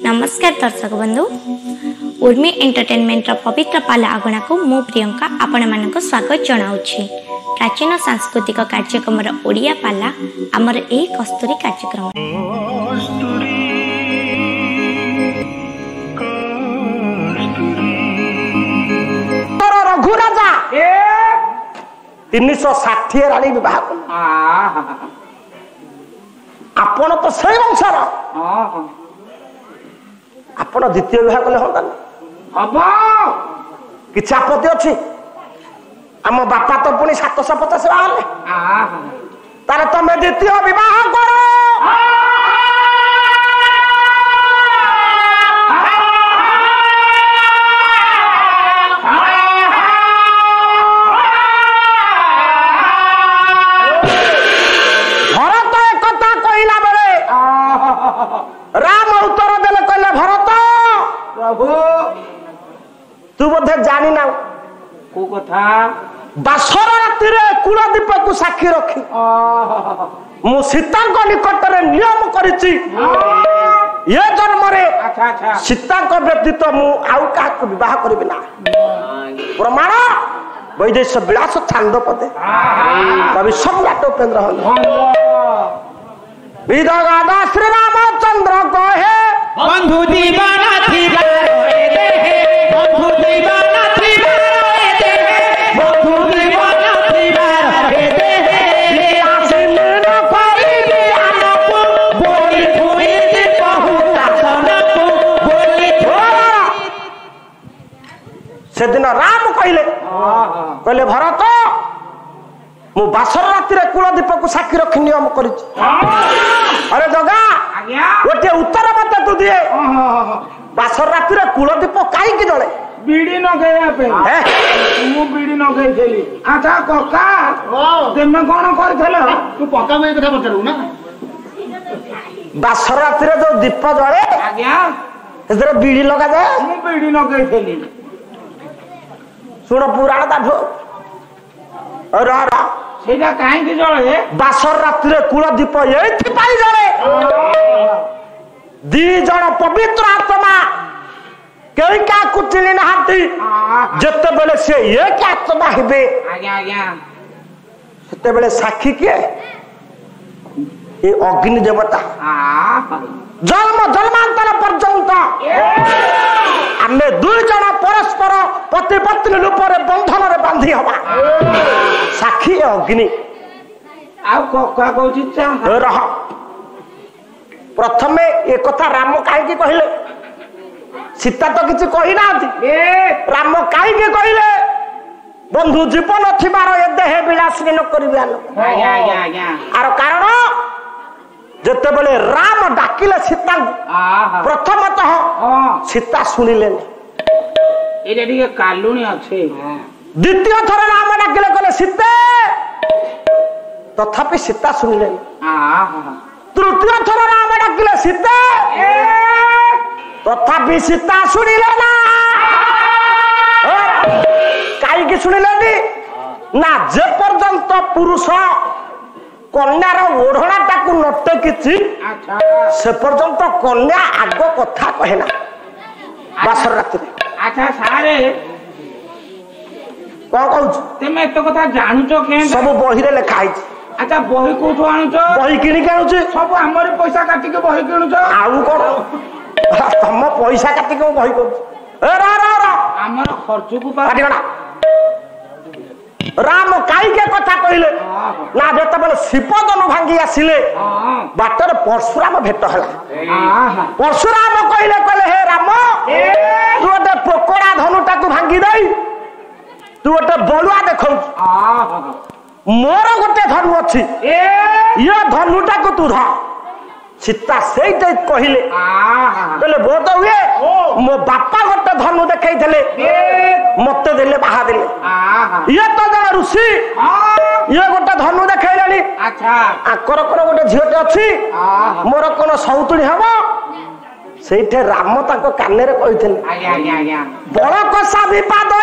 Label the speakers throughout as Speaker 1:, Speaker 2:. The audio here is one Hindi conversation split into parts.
Speaker 1: नमस्कार दर्शक बंधु उर्मी एंटरटेनमेंट पवित्र पाला आगणा को मु प्रियंका आपण मानक स्वागत जनाऊँगी। प्राचीन सांस्कृतिक कार्यक्रम ओडिया पाला आमर ए कस्तूरी कार्यक्रम
Speaker 2: रघुराजा 360 राणी विवाह आपण तो से वंशर आपण द्वितीय विवाह कले हम किसी आपत्ति अच्छी आम बापा तो पुणी 750 बाहर तार तुम द्वितीय विवाह कर राम उत्तर देले कहले भरत प्रभु तू बोधे जानी ना को कथा बासर राति रे कुलदीप को साक्षी रखी मु सीता को निकट रे नियम करिछि ये जन्म रे सीता को व्यतीत मु आउ का को विवाह करबि ना प्रमाण वैदेश विलास छांद पदे कवि सम्राट उपेंद्र विदगादा श्री रामचंद्र कहे
Speaker 3: बंधु दीवाना थी बंधु दीवाना थी बंधु दीवाना थी आसिन न पाई बियानपु बोली थोई दे बहुता सनपु बोली
Speaker 2: से दिन राम कहले भरत मु बासर राति रे कुलदीप को साक्षी रखी नियम करिछि अरे जगा गोटे उत्तर मत तू दिए बासर राति रे कुलदीप काई की जले
Speaker 4: बीड़ी न गया पे मु बीड़ी न गई थेली अच्छा कक्का तेमे कोन करथले
Speaker 3: तू पक्का में कथा पचरू ना
Speaker 2: बासर राति रे जो दीप जले
Speaker 4: आज्ञा
Speaker 2: एदरे बीड़ी लगा जाए
Speaker 4: मु बीड़ी न गई थेली
Speaker 2: सुन पुराण दाठो अरे
Speaker 4: सेटा काहे की जळे
Speaker 2: बासर राति रे कुलदीप एथि पाई जळे दी जण पवित्र आत्मा केई का कुचिली नहाती जते बेले से एक आत्मा हेबे
Speaker 4: आज्ञा आज्ञा
Speaker 2: सेते बेले साक्षी के ए अग्नि देवता जन्म जन्मांतर पर्यंत आमे दुई जण परस्पर पति पत्नी रूप रे बंधन रे बांधी हवा साक्षी अग्नि
Speaker 4: आ कक्का कहछि चा
Speaker 2: रह प्रथमे ए कथा राम काहे की कहिले सीता तो किछि कहि नाथि राम काहे की कहिले बंधु जीवन थिबार ए देह विलास न करिबा लोक
Speaker 4: आज्ञा आज्ञा आज्ञा
Speaker 2: आर कारण जते बेले राम डाकिले सीता प्रथमतः सीता सुनिले
Speaker 4: एटा ठीक कालुनी अछि
Speaker 2: द्वितीय थर राम डाकिले कहले सीते तथापि सीता सुनिले तृतीय थर राम डाकिले सीते तथापि सीता सुनिले ना काई की सुनिले ना जे पर्यंत पुरुष कन्यार ओढ़ना टाकू नटकिछि से पर्यंत कन्या आग कथा कहेना बासर राति
Speaker 4: अच्छा सारे
Speaker 2: कौन कहू
Speaker 4: तेमे एत कथा जानुचो के
Speaker 2: सब बही रे लिखा है
Speaker 4: अच्छा बही कोठो आनुचो
Speaker 2: बही किनी के आनुचे सब
Speaker 4: हमरे पैसा काटी के बही किनुचो
Speaker 2: आउ कोन तम पैसा काटी के बही कर ए रा
Speaker 4: हमर खर्च को
Speaker 2: काटी गला राम काई के कथा कहले ना जते बेले शिवदन भांगी आसिले बाटर परशुराम भेट हला परशुराम कहले हे राम तू ओटे पोकड़ा धनुटा को भांगी दई तू ओटे बलुआ देखौ मोर गोटे धनु अछि ये धनुटा को तू ध सीता सेई ते कहले बोध हुए मो बापा गोटे धनु देखै थले मते देले बाहा देले ये तो जण ऋषि ये गोटे धनु देखैलानी
Speaker 4: अच्छा
Speaker 2: आकर कर गोटे झियोटे अछि मोर कोन सौतुणी हबो सेठे राम ताको काने रे कहिथले
Speaker 4: आज्ञा आज्ञा आज्ञा
Speaker 2: बड़ कसा विवाद ए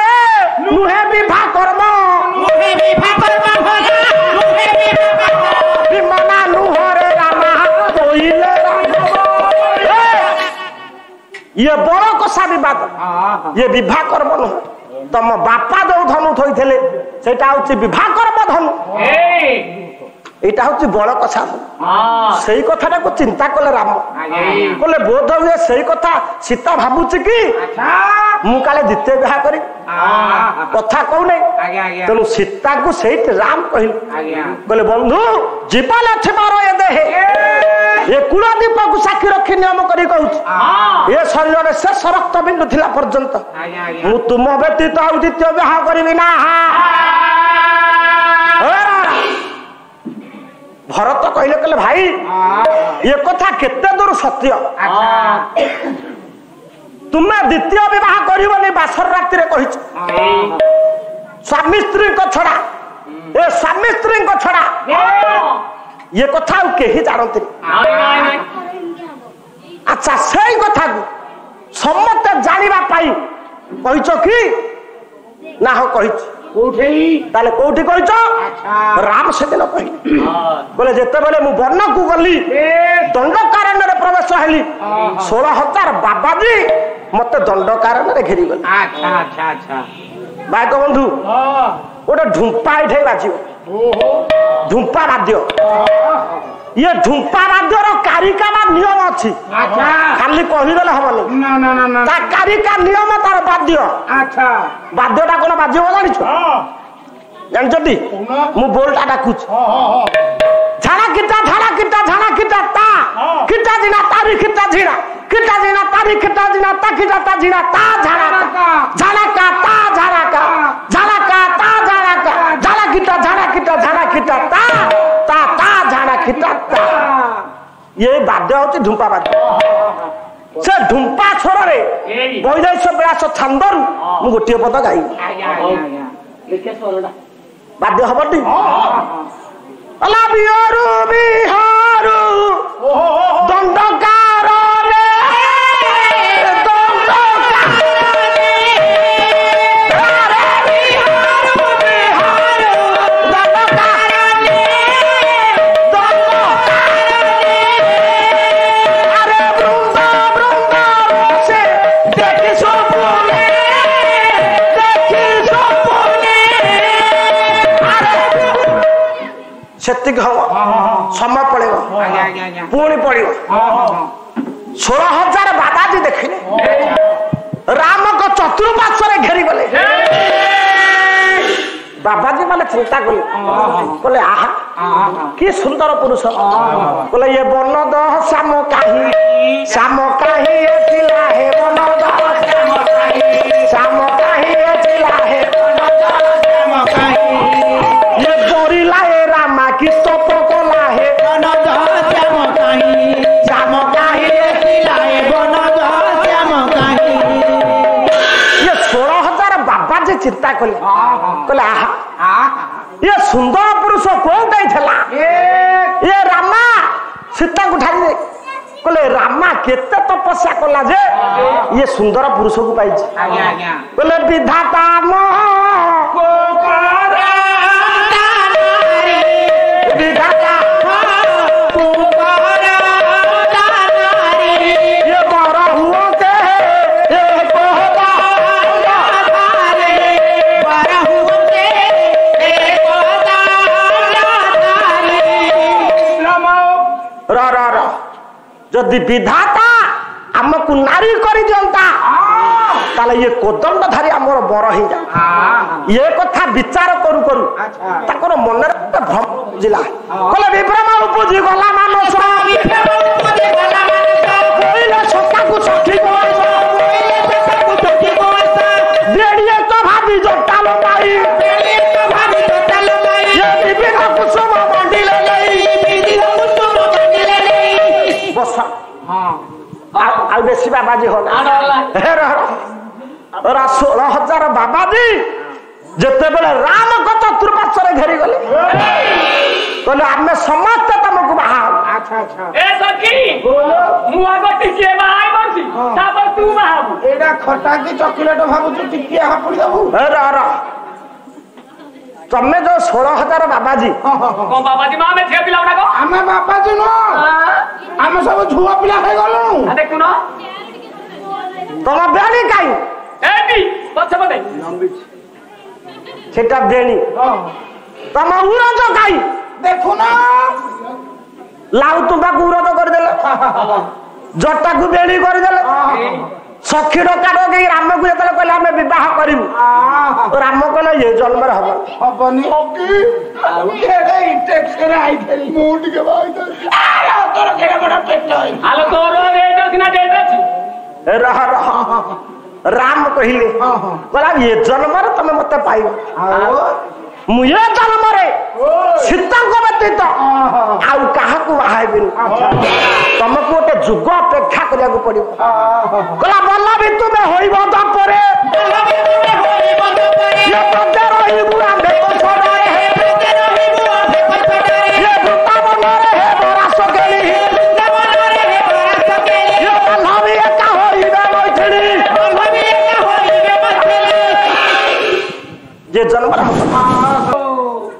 Speaker 2: नुहे विवाह कर्म
Speaker 3: नुहे विवाह कर्म भला नुहे विवाह
Speaker 2: विमना नुहरे राम कोइले ये बड़ कषा बद ये विवाह कर्म नुह तुम बापा जो धनु थोड़े से विवाह कर्म धनु এইটা হচ্ছে বড় কথা সেই কথাটাকে চিন্তা কলে রাম কলে বোধ হুয়ে সেই কথা সীতা ভাবুছি কি মু কালে দ্বিতীয় বিবাহ করি কথা কৌ নাই তেমন সীতাকে সেইটি রাম কহিল কলে বন্ধু জীবন থিবার এ দেহে এ কুলদীপকু সাক্ষী রক্ষি নিয়ম করি কହୁছি এ শরীরে শেষ রক্ত বিন্দু থিলা পর্যন্ত মু তুম ব্যতীত আর দ্বিতীয় বিবাহ করিবি না भरत कहले कहले भाई ये कथा केते दूर सत्य तुम्हें द्वितीय विवाह करबनी बासर राति रे कहि स्वामी स्त्री को छड़ा ए स्वामी स्त्री को छड़ा ये कथा के ही जानते अच्छा सही कथा को समस्त जानिबा पाई कहिचो कि ना हो कहिच ताले कोठी कहिच राम से दिन कहली बोले जेते बेले मु वन को गली दंडकारण्य रे प्रवेश हेली 16,000 बाबाजी मते दंडकारण्य रे घेरी गली अच्छा अच्छा अच्छा भाई को बंधु ओटे ढुंपा इठे बाजियो ढुंपा वाद्य ये ढुंपा वाद्य रो कारिका बा नियम अछि अच्छा खाली कहि देले हबनी ना ना ना ना ता कारिका नियम तार वाद्य अच्छा वाद्यटा कोन बाजियो जानि छ जानि जदी मु बोलटा डाकुछ झाड़ा किटा ता किटा दिना तारी किटा झिरा किटा दिना तारी किटा दिना ता किटा ता झिरा ता झाड़ा का ता झाड़ा का ता झाड़ा का झाड़ा किटा ता झाड़ा किटा ता ये वाद्य होती ढुंपा वाद्य से ढुंपा छोर रे बैदेश विलास छंदरू मु गोटे पद गाई वाद्य हबटी अला बिहारू बिहारू दंडकार रे सेतिक हम समय पड़े पुणी पड़ 16,000 बाबाजी देखिले राम को चतुर्पार्श्व घेरी गले बाबाजी माने चिंता कले बोले आहा कि सुंदर पुरुष बोले ये बनद श्याम काही एथिला हे बनद श्याम काही एथिला हे बनद ये बोरिला हे रामा की तप कोला हे बनद श्याम काही एथिला हे बनद श्याम काही ये 16,000 बाबाजी चिंता कले कहले आहा ये सुंदर पुरुष कौन थला ये रामा सीता को ठारी कहले रामा केते तपस्या कला जे ये सुंदर पुरुष को पाई कहले विधाता मोह विधाता ये बड़ा हुआ के जदि विधाता आमको नारी कर दियंता ताले ये कोदंडधारी आमर बर ही जा ये कथा विचार करू करू ताकर मन रे भ्रम जिला कहले विभ्रम उपजी गला मानस कोइले सत्ता को सखी बेड़िए तो भाभी जटालो माई ये विभिन्न कुसुम मंडिले बस हाँ बेसी बाबाजी हो 16,000 बाबाजी जिते बेले राम को चतुर्पार्श्व घेरी गले कहले आमे समस्त तुमको बाहा अच्छा अच्छा ए सखी बोलो मु आगो टिके बाहाई बसी तापर तू बाहाबू एडा खटा की चॉकलेट भाबू तू टिके हापड़ी दबू ए रा तमे जो 16,000 बाबाजी को बाबाजी मां में छे पिला उना को आमे बाबाजी नो आमे सब छुआ पिला हे गलु आ देखु न ତମ ବେଣୀ କାଇଁ ସେଟା ବେଣୀ ତମ ଉରଜ କାଇଁ
Speaker 4: ଦେଖୁନ
Speaker 2: ଲାଉ ତୁମ୍ବାକୁ ଉରଜ କରିଦେଲେ ଜଟାକୁ ବେଣୀ କରିଦେଲେ ସଖୀ ଡକା ଡକେଇ ରାମକୁ ଯେତେବେଳେ କହିଲେ ଆମେ ବିବାହ କରିବୁ ରାମ କହିଲେ ଏ ଜନ୍ମରେ
Speaker 4: ହବନି ମୁଁ ଟିକେ
Speaker 2: ରହ ରହ ରାମ କହିଲେ କହିଲା ଏ ଜନ୍ମରେ ତମେ ମତେ ପାଇବ ମୁଁ ଏ ଜନ୍ମରେ ସୀତାଙ୍କ ବ୍ୟତୀତ ଆଉ କାହାକୁ ବାହା ହେବିନି ତମକୁ ଗୋଟେ ଯୁଗ ଅପେକ୍ଷା କରିବାକୁ ପଡିବ କହିଲା ବଲ୍ଲଭୀ ତୁମେ ହୋଇବ ପରେ ରହିବୁ ଆମେ ବୃନ୍ଦାବନରେ ହେବ ରାସ କେଳି ବଲ୍ଲଭୀ ଏକା ହୋଇବେ ମୈଥିଳୀ ଯେ ଜନ୍ମରେ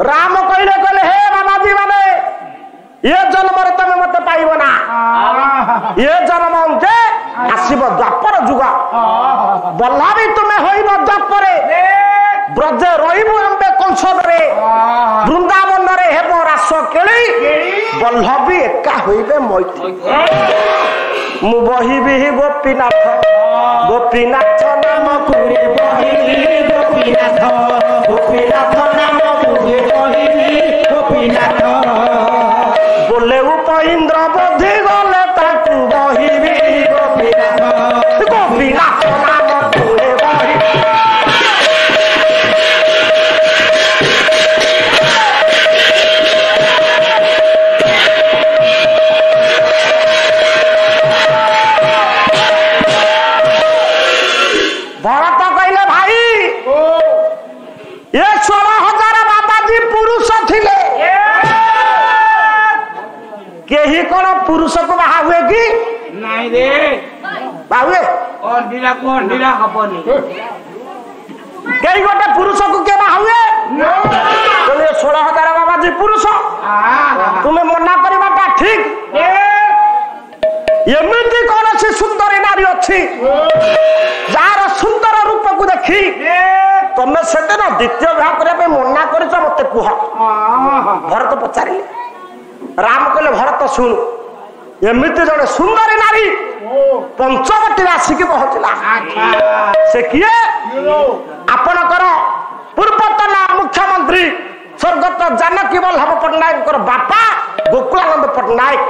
Speaker 2: ରାମ କହିଲେ କହିଲେ ହେ ବାବାଜୀ ମାନେ ଏ ଜନ୍ମରେ ତମେ ମତେ ପାଇବ ନା ଏ ଜନ୍ମ ଯେ ଆସିବ ଦ୍ୱାପର ଯୁଗ ବଲ୍ଲଭୀ ତୁମେ ହୋଇବ ଦ୍ୱାପରେ ବ୍ରଜେ ରହିବୁ ଆମ୍ବେ କଂସରେ ବୃନ୍ଦାବନରେ ହେବ ରାସ କେଳି ବଲ୍ଲଭୀ ଏକା ହୋଇବେ ମୈତ୍ରୀ ମୁଁ ବହିବି ଗୋପୀନାଥ ଗୋପୀନାଥ ନାମ କୁରେ ବହିବି ଗୋପୀନାଥ ଗୋପୀନାଥ ନାମ କୁରେ ବହିବି ଗୋପୀନାଥ ବୋଲେ ଉପଇନ୍ଦ୍ର ବୋଧି ଗଲେ ତାକୁ ବହିବି ଗୋପୀନାଥ ଗୋପୀନାଥ ନାମ କୁରେ ବହିବି ভরত কইলে ভাই এ 16,000 বাবাজি পুরুষ থিলে কেহি কোন পুরুষକୁ বাহা ହୁଏ କି
Speaker 4: ନାଇଁ ରେ
Speaker 2: ବାହା ହୁଏ
Speaker 4: ଅଣ୍ଡିରା ହବନି
Speaker 2: କେହି ଗୋଟେ ପୁରୁଷକୁ କେ ବାହା ହୁଏ 16,000 ବାବାଜି ପୁରୁଷ ତୁମେ ମନା କରିବାଟା ଠିକ ଏମିତି କୌଣସି ସୁନ୍ଦରୀ ନାରୀ ଅଛି ଯାହାର ସୁନ୍ଦର ରୂପକୁ ଦେଖି ତମେ ସେଦିନ ଦ୍ୱିତୀୟ ବିବାହ କରିବା ପାଇଁ ମନା କରିଛ ମତେ କୁହ ଭରତ ପଚାରିଲେ ରାମ କହିଲେ ଭରତ ଶୁଣୁ ଏମିତି ଜଣେ ସୁନ୍ଦରୀ ନାରୀ ପଞ୍ଚବଟୀରେ ଆସିକି ପହଞ୍ଚିଲା ସେ କିଏ ଆପଣଙ୍କର ପୂର୍ବତନ ମୁଖ୍ୟମନ୍ତ୍ରୀ ସ୍ୱର୍ଗତ ଜାନକୀ ବଲ୍ଲଭ ପଟ୍ଟନାୟକଙ୍କର ବାପା ଗୋକୁଳାନନ୍ଦ ପଟ୍ଟନାୟକ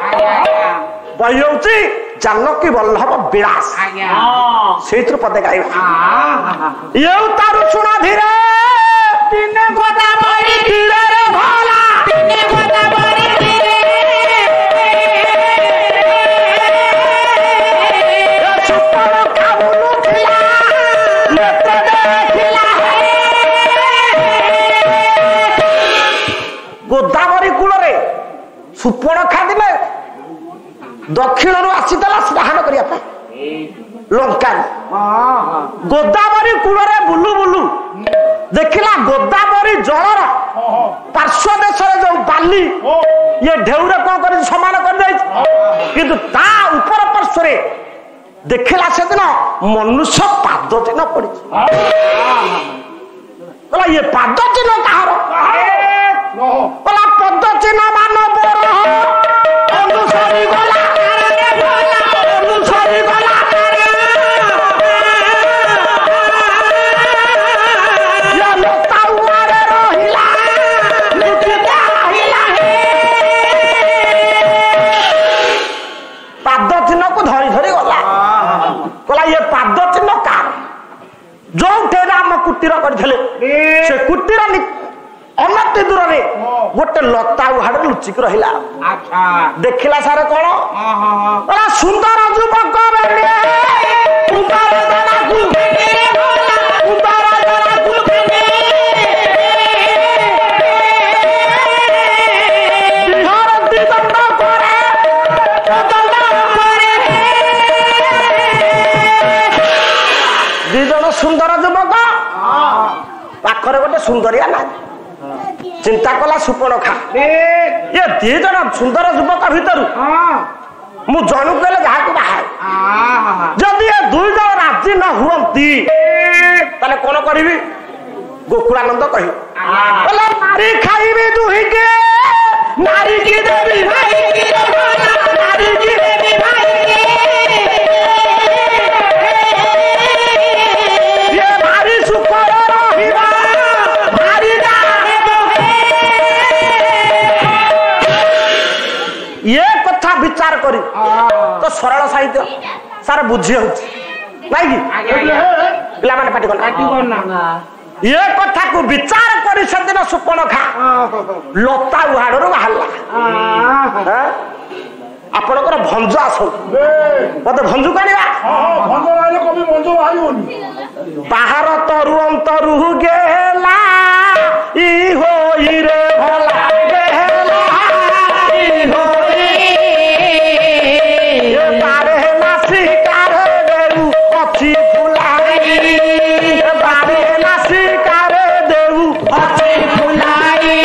Speaker 2: ବହି ହଉଛି ଜାନକୀ ବଲ୍ଲଭ ବିଳାସ ସେଇଥିରୁ ପଦେ ଗାଇବା ଏଉ ତାରୁ ଶୁଣ ଧୀରେ ଦିନେ ଗୋଦାବରୀ ତୀରରେ ଭଲା ଦିନେ ଗୋଦାବରୀ ତୀରେ ସୁପର କାବୁଲୁ ଥିଲା ନେତ୍ରେ ଦେଖିଲା ଗୋଦାବରୀ କୂଳରେ ସୁପର୍ଣ୍ଣଖା ଦିନେ ଦକ୍ଷିଣରୁ ଆସିଥିଲା ସ୍ନାନ କରିବା ପାଇଁ ଲଙ୍କା ଗୋଦାବରୀ କୂଳରେ ବୁଲୁ ବୁଲୁ ଦେଖିଲା ଗୋଦାବରୀ ଜଳର ପାର୍ଶ୍ୱ ଦେଶରେ ଯୋଉ ବାଲି ଇଏ ଢେଉରେ କଣ କରି ସମାନ କରିଦେଇଛି କିନ୍ତୁ ତା ଉପର ପାର୍ଶ୍ୱରେ ଦେଖିଲା ସେଦିନ ମନୁଷ୍ୟ ପାଦ ଚିହ୍ନ ପଡିଛି କହିଲା ଇଏ ପାଦ ଚିହ୍ନ କାହାର କହିଲା ପଦ ଚିହ୍ନ ମାନବର ଅନୁସରି ଗଲା ଅନୁସରି ଗଲା ପାଦ ଚିହ୍ନକୁ ଧରି ଧରି ଗଲା କହିଲା ଇଏ ପାଦ ଚିହ୍ନ କାର ଯୋଉଠି ରାମ କୁଟୀର କରିଥିଲେ ସେ କୁଟୀର ଅନତି ଦୂରରେ ଗୋଟେ ଲତା ଉହାଡ ଲୁଚିକି ରହିଲା ଦେଖିଲା ସାରେ କଣ ସୁନ୍ଦର ଯୁବକ ଦି ଜଣ ସୁନ୍ଦର ଯୁବକ ପାଖରେ ଗୋଟେ ସୁନ୍ଦରିଆ ନାରୀ ଚିନ୍ତା କଲା ସୁପର୍ଣ୍ଣଖା ଏ ଦି ଜଣ ସୁନ୍ଦର ଯୁବକ ଭିତରୁ ମୁଁ ଜଣକୁ ହେଲେ ଯାହାକୁ ବାହା ଯଦି ଏ ଦୁଇ ଜଣ ରାଜ ରାଜି ନ ହୁଅନ୍ତି ତାହେଲେ କଣ କରିବି? ଗୋକୁଳାନନ୍ଦ କହି ମାରି ଖାଇବି ଦୁହିକେ ମାରିକି ଦେବି ଭାଇକି ମାରିକି ଦେବି ଭାଇକି ଇଏ ଭାରି ସୁଖରେ ରହିବା ଭାରି ଇଏ କଥା ବିଚାର କରି ତ ସରଳ ସାହିତ୍ୟ ସାର ବୁଝି ହଉଛି ନାଇଁ କି? ପିଲାମାନେ ପାଟି କଲେ ଏ କଥାକୁ ବିଚାର କରି ସେଦିନ ସୁପର୍ଣ୍ଣଖା ଲତା ଉହାଡରୁ ବାହାରିଲା। ଆପଣଙ୍କର ଭଞ୍ଜ ଆସୁ ମତେ ଭଞ୍ଜୁ କାଢିବା ବାହାର ତରୁ ଅନ୍ତରୁ ଗେଲା ଇ ହୋଇରେ ଭଲା ଗେଲା ଇ ହୋଇ ବାରେ ନାସି କାରେ ଦେଉ ଅଛି ଫୁଲାଇ ବାରେ ନାସି କାରେ ଦେଉ ଅଛି ଫୁଲାଇ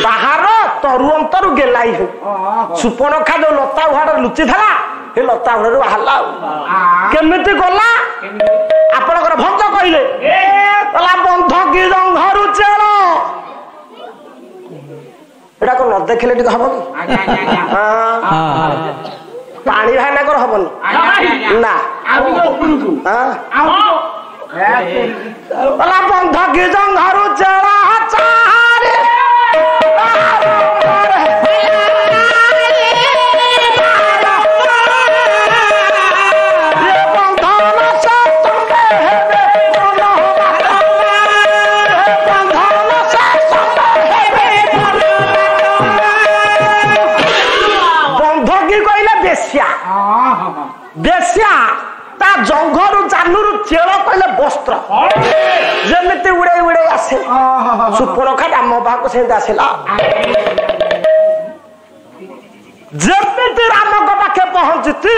Speaker 2: ବାହାର ତରୁ ଅନ୍ତରୁ ଗେଲାଇ ହଉ ସୁପର୍ଣ୍ଣଖା ଯୋଉ ଲତା ଉହାଡ ଲୁଚି ଥିଲା ସେ ଲତା ଉହାଡରୁ ବାହାରିଲା। କେମିତି ଗଲା ଆପଣଙ୍କର ଭକ୍ତ କହିଲେ ବନ୍ଧ କି ଘରୁ ଚେଳ ଏଟା କଣ ନ ଦେଖିଲେ ଟିକେ ହବ କି? ପାଣି ଭାଇନାଙ୍କର ହବନି ନା ବନ୍ଧ କି ଘରୁ ଚେଳ ବେଶ୍ୟା ତା ଜଙ୍ଘରୁ ଜାନୁରୁ ଚେଳ କହିଲେ ବସ୍ତ୍ର ଯେମିତି ଉଡେଇ ଉଡେଇ ଆସେ ସୁପର୍ଣ୍ଣଖା ଆମ ପାଖକୁ ସେମିତି ଆସିଲା। ଯେମିତି ରାମଙ୍କ ପାଖେ ପହଞ୍ଚିଛି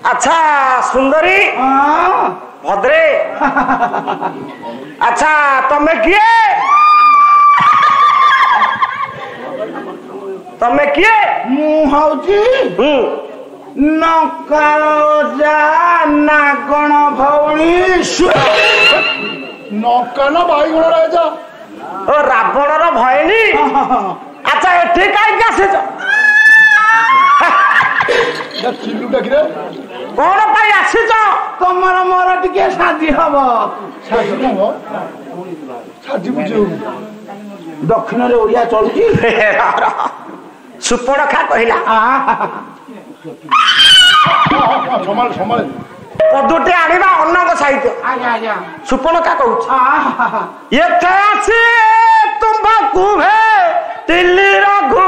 Speaker 2: अच्छा सुंदरी भद्रे अच्छा तमे किए
Speaker 4: मु हौची नकाजा नागण भौणी नकान बाईगुण राजा
Speaker 2: ओ रावणर भयनी अच्छा एठी काई आसीच कौन पाई आसीच
Speaker 4: तमर मोर टिके शादी हबो शादी बुझो दक्षिण रे ओडिया चलुची
Speaker 2: सुपर्णखा कहिला
Speaker 4: समाल समाल
Speaker 2: पदुटे आनिबा अन्नक साहित्य सुपर्णखा कहूछ एथे आसी तुमको भे दिल्ली रघु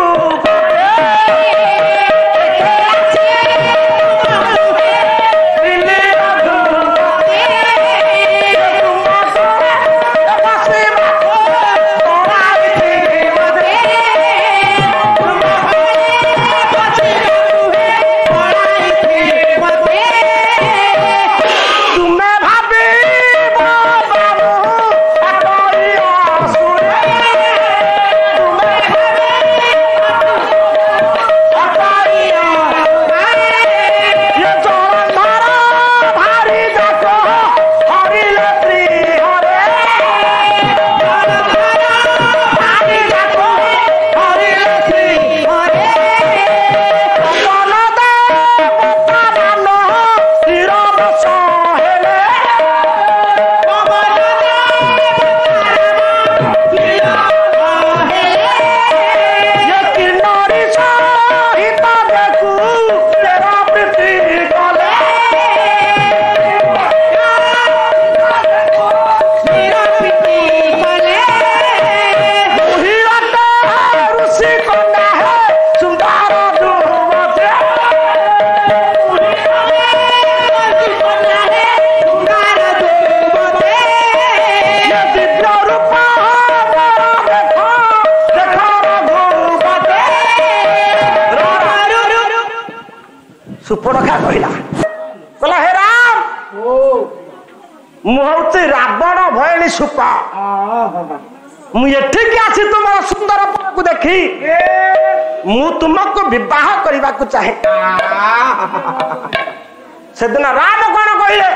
Speaker 2: सुपर्णखा कहला कहला हे राम मु हूँ रावण भयणी सुपा मुझे आसी तुम सुंदर को देखी मु तुमको विवाह करने को चाहे से दिन राम कौन कहले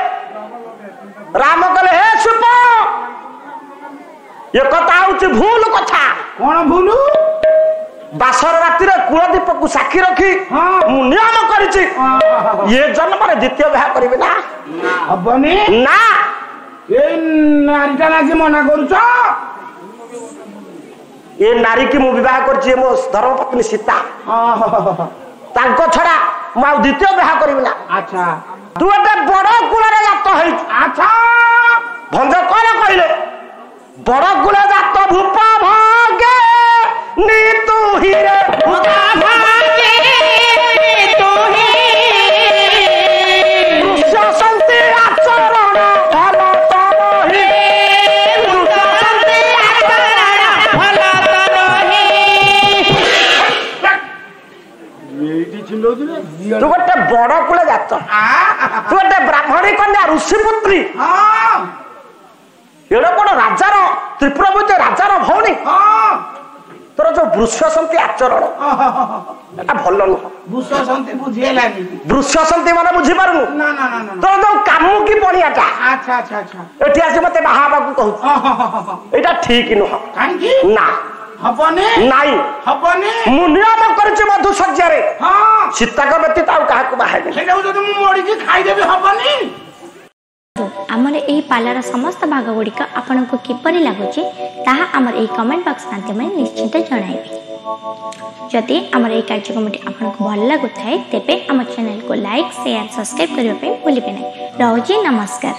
Speaker 2: राम कहले हे सुप ये कथा हूँ भूल कथा
Speaker 4: कौन भूल
Speaker 2: बासर राति कुलदीप को साक्षी रखी मु नियम करिछि ये जन्म में द्वितीय विवाह करिबे ना
Speaker 4: हबनी
Speaker 2: ना
Speaker 4: ए नारीटा लागी मना करूछ
Speaker 2: ये नारी की मु विवाह करछि मो धर्मपत्नी सीता तांको छड़ा मु द्वितीय विवाह करिबे ना
Speaker 4: अच्छा
Speaker 2: तू एते बड़ कुलरे जात है
Speaker 4: अच्छा
Speaker 2: भंज कौन कहले बड़ कुल जात भूप भागे नी तू ही रे भूपा भागे तू ही रुष्यसंति आचरण भल तनहि रुष्यसंति आचरण भल तनहि
Speaker 4: एटी छिलोदि रे
Speaker 2: तू गोटे बड़ कुल जात तू गोटे ब्राह्मणी कन्या ऋषिपुत्री
Speaker 4: हां
Speaker 2: एड़ा कोन राजार त्रिपुरावती राजार भौणी तोर जो वृषसंति आचरण एटा भल नुह
Speaker 4: बुससंति बुझेलानी
Speaker 2: वृषसंति माने बुझी पारुनु
Speaker 4: ना ना ना ना
Speaker 2: तोर जो कामुकी पणियाटा
Speaker 4: अच्छा अच्छा अच्छा
Speaker 2: एठी आसी मते बाहाबा को कहू एटा ठीक नुह
Speaker 4: कांकी
Speaker 2: ना
Speaker 4: हबनी
Speaker 2: नाई
Speaker 4: हबनी
Speaker 2: मु नियम करछि मधु सज्जा रे
Speaker 4: हां
Speaker 2: सीता का व्यतीत आ काहा को बाहाबे
Speaker 4: सेटा जदि मु मोड़ी के खाइ देबे हबनी
Speaker 1: आमर यही पालार समस्त भाग गुड़िक आपण को किपरि लगुच ताहा आमर यही कमेंट बॉक्स माध्यम निश्चित जणाइबे जदि आमर यही कार्यक्रमटी आपण को भल लगुथाय तेबे आम चैनल को लाइक शेयर सब्सक्राइब करबा पे भूलिबे नै। रहूची नमस्कार।